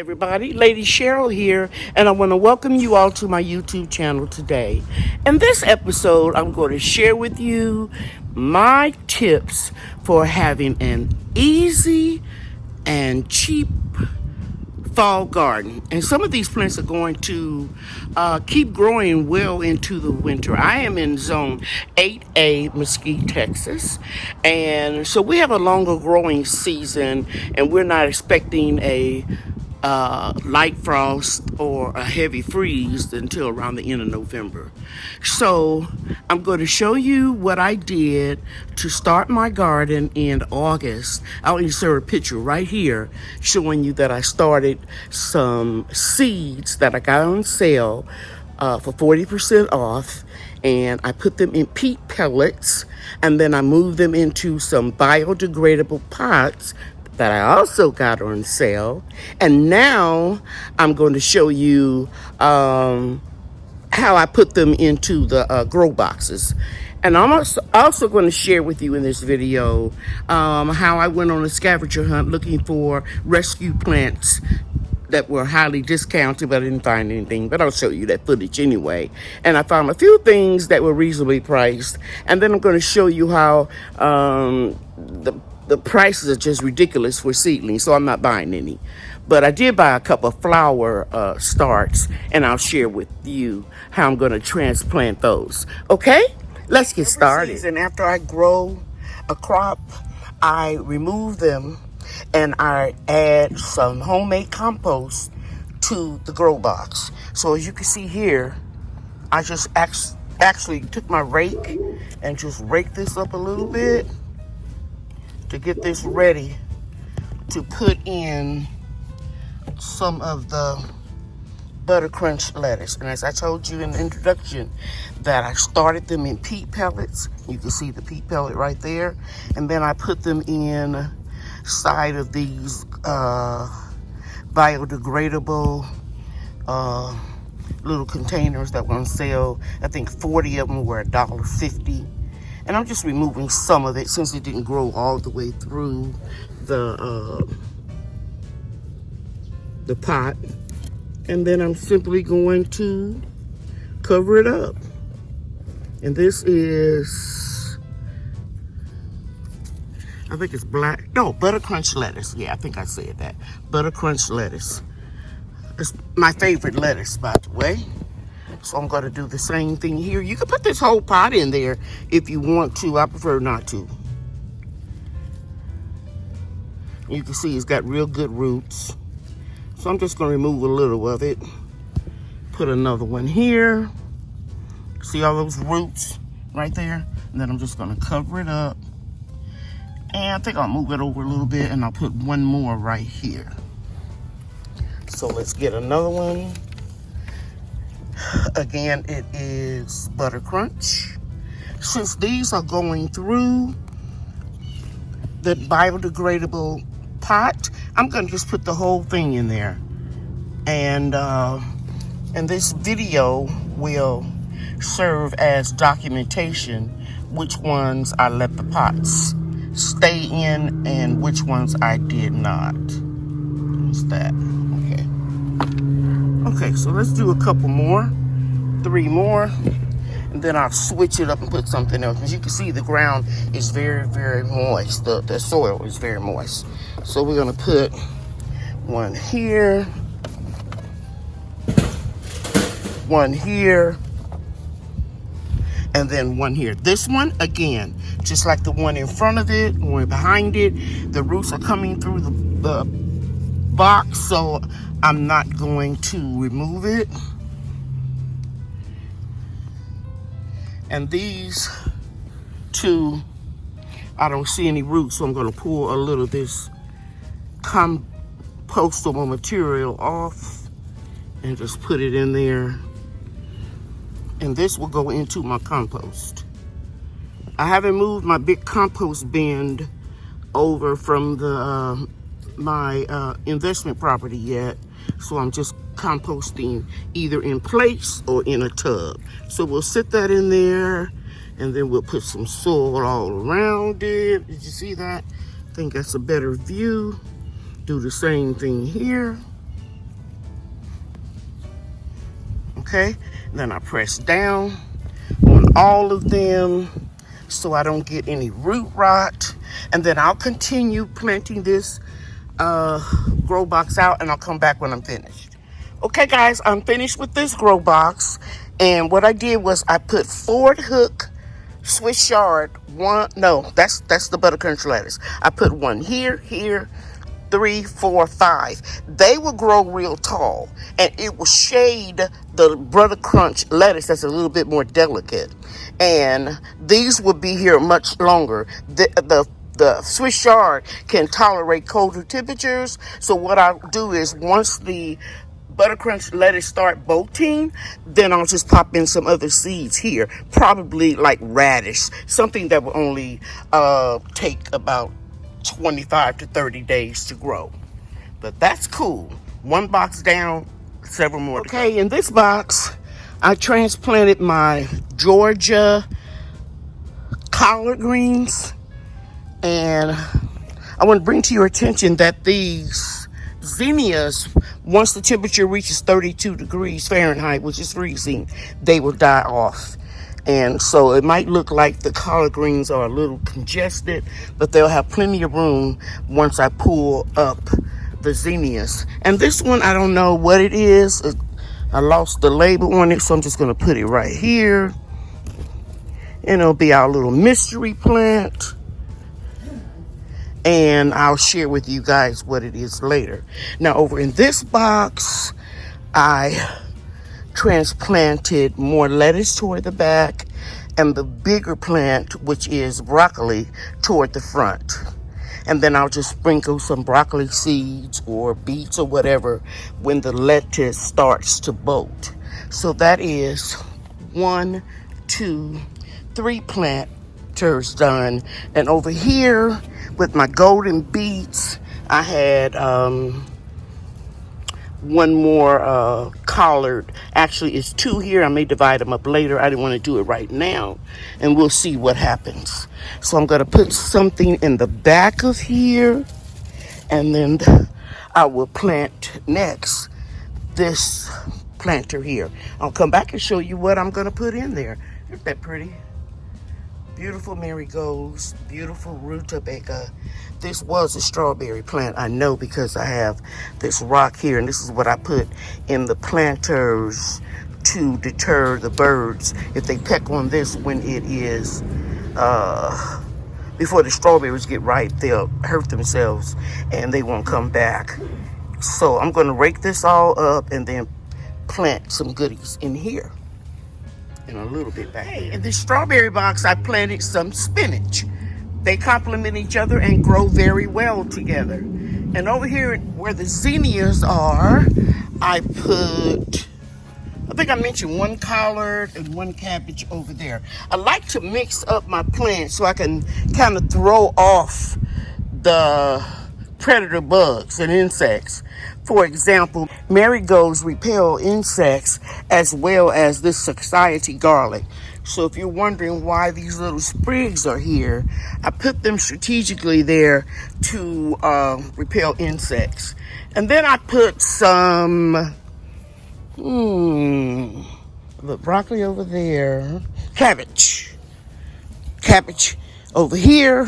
Everybody, Lady Cheryl here, and I want to welcome you all to my YouTube channel today. In this episode, I'm going to share with you my tips for having an easy and cheap fall garden. And some of these plants are going to keep growing well into the winter. I am in zone 8A, Mesquite, Texas, and so we have a longer growing season, and we're not expecting a light frost or a heavy freeze until around the end of November. So I'm going to show you what I did to start my garden in August. I'll insert a picture right here showing you that I started some seeds that I got on sale for 40% off, and I put them in peat pellets, and then I moved them into some biodegradable pots that I also got on sale. And now I'm going to show you how I put them into the grow boxes. And I'm also going to share with you in this video how I went on a scavenger hunt looking for rescue plants that were highly discounted, but I didn't find anything. But I'll show you that footage anyway. And I found a few things that were reasonably priced. And then I'm going to show you how the prices are just ridiculous for seedlings, so I'm not buying any. But I did buy a couple of flower starts, and I'll share with you how I'm going to transplant those. Okay, let's get started. And after I grow a crop, I remove them and I add some homemade compost to the grow box. So as you can see here, I just actually took my rake and just raked this up a little bit to get this ready to put in some of the butter crunch lettuce. And as I told you in the introduction, that I started them in peat pellets. You can see the peat pellet right there. And then I put them in side of these biodegradable little containers that were on sale. I think 40 of them were $1.50. And I'm just removing some of it since it didn't grow all the way through the pot. And then I'm simply going to cover it up. And this is, I think it's butter crunch lettuce. Yeah, I think I said that. Butter crunch lettuce. It's my favorite lettuce, by the way. So I'm going to do the same thing here. You can put this whole pot in there if you want to. I prefer not to. You can see it's got real good roots. So I'm just going to remove a little of it. Put another one here. See all those roots right there? And then I'm just going to cover it up. And I think I'll move it over a little bit, and I'll put one more right here. So let's get another one. Again, it is butter crunch. Since these are going through the biodegradable pot, I'm going to just put the whole thing in there. And this video will serve as documentation which ones I let the pots stay in and which ones I did not. What's that? Okay, so let's do a couple more, 3 more, and then I'll switch it up and put something else. As you can see, the ground is very, very moist. The soil is very moist. So we're gonna put one here, and then one here. This one, again, just like the one in front of it, one behind it, the roots are coming through the box, so I'm not going to remove it. And these two, I don't see any roots, so I'm going to pull a little of this compostable material off and just put it in there. And this will go into my compost. I haven't moved my big compost bin over from the my investment property yet, so I'm just composting either in place or in a tub. So we'll sit that in there, and then we'll put some soil all around it. Did you see that? I think that's a better view. Do the same thing here. Okay, then I press down on all of them so I don't get any root rot. And then I'll continue planting this grow box out, and I'll come back when I'm finished. Okay guys, I'm finished with this grow box, and what I did was I put Ford Hook Swiss chard, that's the buttercrunch lettuce. I put one here, 3, 4, 5. They will grow real tall, and it will shade the buttercrunch lettuce that's a little bit more delicate. And these will be here much longer. The Swiss chard can tolerate colder temperatures. So what I'll do is once the buttercrunch lettuce start bolting, then I'll just pop in some other seeds here, probably like radish, something that will only take about 25 to 30 days to grow. But that's cool. One box down, several more. Okay, in this box, I transplanted my Georgia collard greens, and I want to bring to your attention that these zinnias, once the temperature reaches 32 degrees Fahrenheit, which is freezing, they will die off. And so it might look like the collard greens are a little congested, but they'll have plenty of room once I pull up the zinnias. And this one, I don't know what it is. I lost the label on it, so I'm just going to put it right here. And it'll be our little mystery plant. And I'll share with you guys what it is later. Now, over in this box, I transplanted more lettuce toward the back and the bigger plant, which is broccoli, toward the front. And then I'll just sprinkle some broccoli seeds or beets or whatever when the lettuce starts to bolt. So that is 1, 2, 3 planters done. And over here with my golden beets, I had one more collard. Actually, it's 2 here. I may divide them up later. I didn't want to do it right now, and we'll see what happens. So I'm going to put something in the back of here, and then I will plant next this planter here. I'll come back and show you what I'm going to put in there. Isn't that pretty? Beautiful marigolds, beautiful rutabaga. This was a strawberry plant, I know, because I have this rock here, and this is what I put in the planters to deter the birds. If they peck on this when it is, before the strawberries get ripe, they'll hurt themselves and they won't come back. So I'm going to rake this all up and then plant some goodies in here. And a little bit back there. In the strawberry box, I planted some spinach. They complement each other and grow very well together. And over here where the zinnias are, I think I mentioned 1 collard and 1 cabbage over there. I like to mix up my plants so I can kind of throw off the predator bugs and insects. For example, marigolds repel insects as well as this society garlic. So if you're wondering why these little sprigs are here, I put them strategically there to repel insects. And then I put some the broccoli over there, cabbage over here,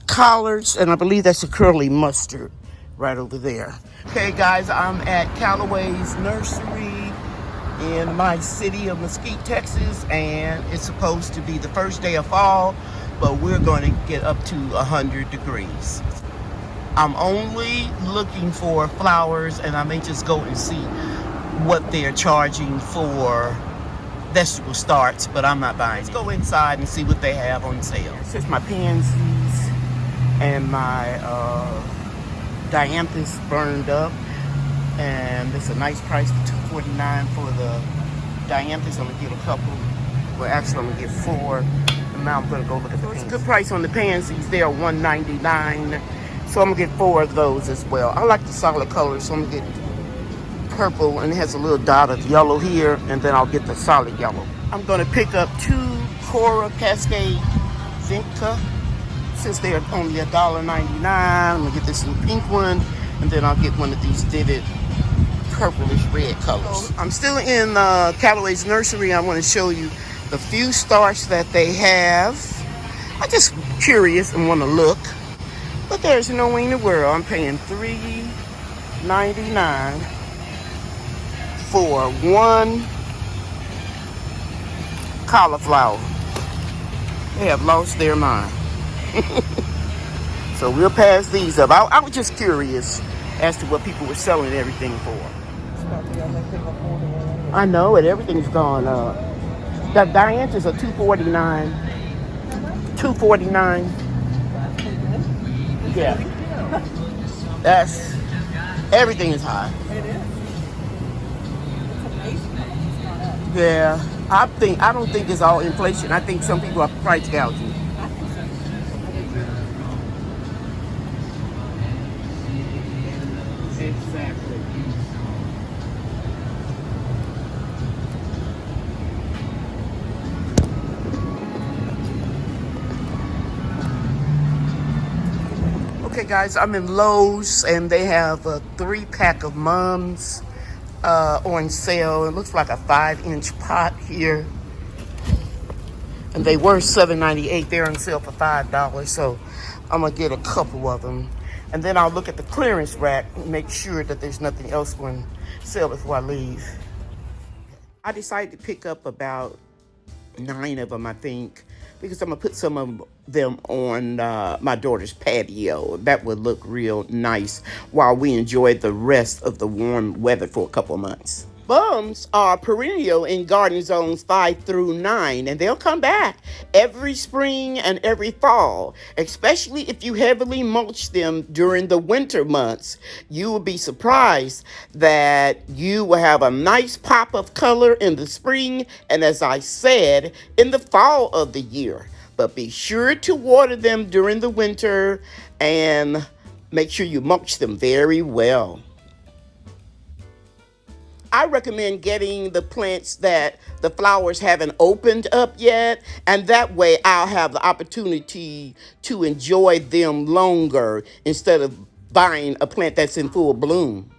collards, and I believe that's a curly mustard right over there. Okay guys, I'm at Callaway's nursery in my city of Mesquite, Texas, and it's supposed to be the first day of fall, but we're going to get up to 100 degrees. I'm only looking for flowers, and I may just go and see what they're charging for vegetable starts, but I'm not buying. Let's go inside and see what they have on sale. This is my pansies and my dianthus burned up, and it's a nice price for $2.49 for the dianthus. I'm gonna get a couple. Well, actually, I'm gonna get 4. And now I'm gonna go look at the. It's a good price on the pansies. They are $1.99, so I'm gonna get 4 of those as well. I like the solid colors, so I'm gonna get purple, and it has a little dot of yellow here, and then I'll get the solid yellow. I'm gonna pick up 2 Cora Cascade Vinca. Since they're only $1.99, I'm gonna get this little pink one, and then I'll get one of these vivid purplish red colors. I'm still in Callaway's nursery. I want to show you the few starts that they have. I'm just curious and want to look. But there's no way in the world I'm paying $3.99 for one cauliflower. They have lost their mind. So we'll pass these up. I was just curious as to what people were selling everything for. I know it. Everything's gone up. The diameters are $2.49. $2.49. Yeah. That's everything is high. It is. It's amazing how much it's gone up. Yeah. I don't think it's all inflation. I think some people are price gouging. I think so. Exactly. Okay, guys, I'm in Lowe's, and they have a 3-pack of Mums on sale. It looks like a 5-inch pot here, and they were $7.98. They're on sale for $5, so I'm gonna get a couple of them, and then I'll look at the clearance rack and make sure that there's nothing else on sale before I leave. I decided to pick up about 9 of them, I think, because I'm gonna put some of them on my daughter's patio. That would look real nice while we enjoy the rest of the warm weather for a couple of months. Bums are perennial in garden zones 5 through 9, and they'll come back every spring and every fall, especially if you heavily mulch them during the winter months. You will be surprised that you will have a nice pop of color in the spring and, as I said, in the fall of the year. But be sure to water them during the winter and make sure you mulch them very well. I recommend getting the plants that the flowers haven't opened up yet, and that way I'll have the opportunity to enjoy them longer instead of buying a plant that's in full bloom.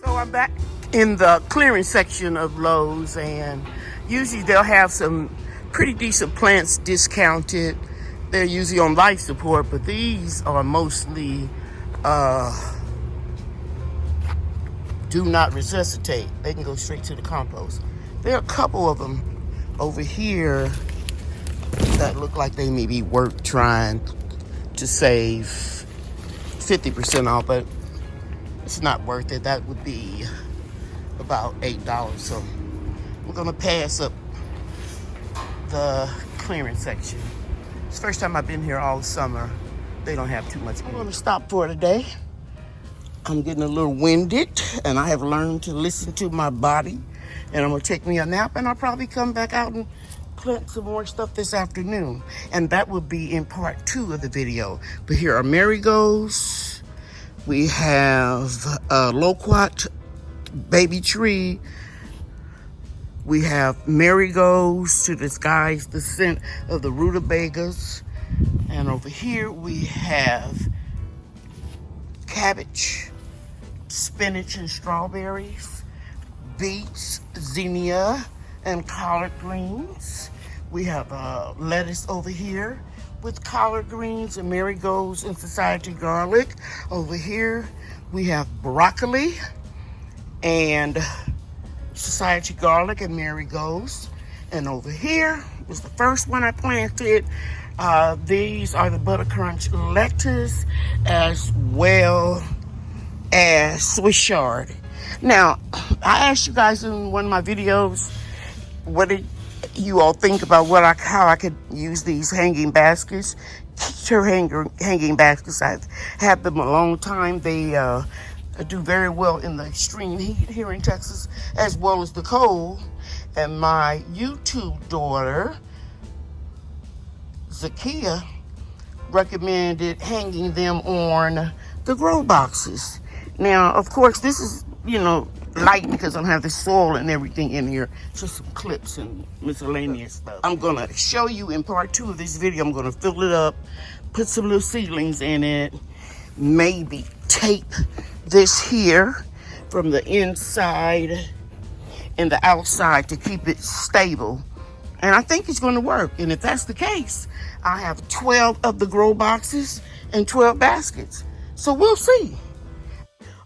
So I'm back in the clearance section of Lowe's, and usually they'll have some pretty decent plants discounted. They're usually on life support, but these are mostly do not resuscitate. They can go straight to the compost. There are a couple of them over here that look like they may be worth trying to save 50% off, but it's not worth it. That would be about $8. So we're gonna pass up the clearance section. It's the first time I've been here all summer. They don't have too much. I'm gonna stop for today. I'm getting a little winded, and I have learned to listen to my body, and I'm gonna take me a nap, and I'll probably come back out and plant some more stuff this afternoon, and that will be in part 2 of the video. But here are marigolds. We have a loquat baby tree. We have marigolds to disguise the scent of the rutabagas, and over here we have cabbage, spinach and strawberries, beets, zinnia, and collard greens. We have lettuce over here with collard greens and marigolds and society garlic. Over here we have broccoli and society garlic and marigolds. And over here was the first one I planted. These are the buttercrunch lettuce as well as Swiss chard. Now, I asked you guys in one of my videos, what did you all think about how I could use these hanging baskets? Hanging baskets. I've had them a long time. They do very well in the extreme heat here in Texas, as well as the cold. And my YouTube daughter, Zakia, recommended hanging them on the grow boxes. Now, of course, this is, light because I don't have the soil and everything in here. Just some clips and miscellaneous stuff. I'm going to show you in part 2 of this video. I'm going to fill it up, put some little seedlings in it, maybe tape this here from the inside and the outside to keep it stable. And I think it's going to work. And if that's the case, I have 12 of the grow boxes and 12 baskets. So we'll see.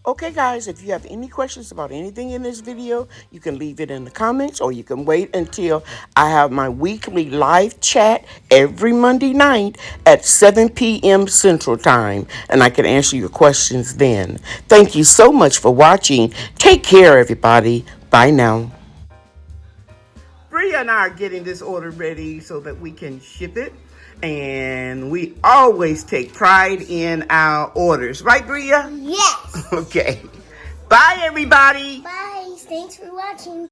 Okay, guys, if you have any questions about anything in this video, you can leave it in the comments, or you can wait until I have my weekly live chat every Monday night at 7 p.m. Central Time, and I can answer your questions then. Thank you so much for watching. Take care, everybody. Bye now. Bria and I are getting this order ready so that we can ship it. And we always take pride in our orders. Right, Bria? Yes. Okay. Bye, everybody. Bye. Thanks for watching.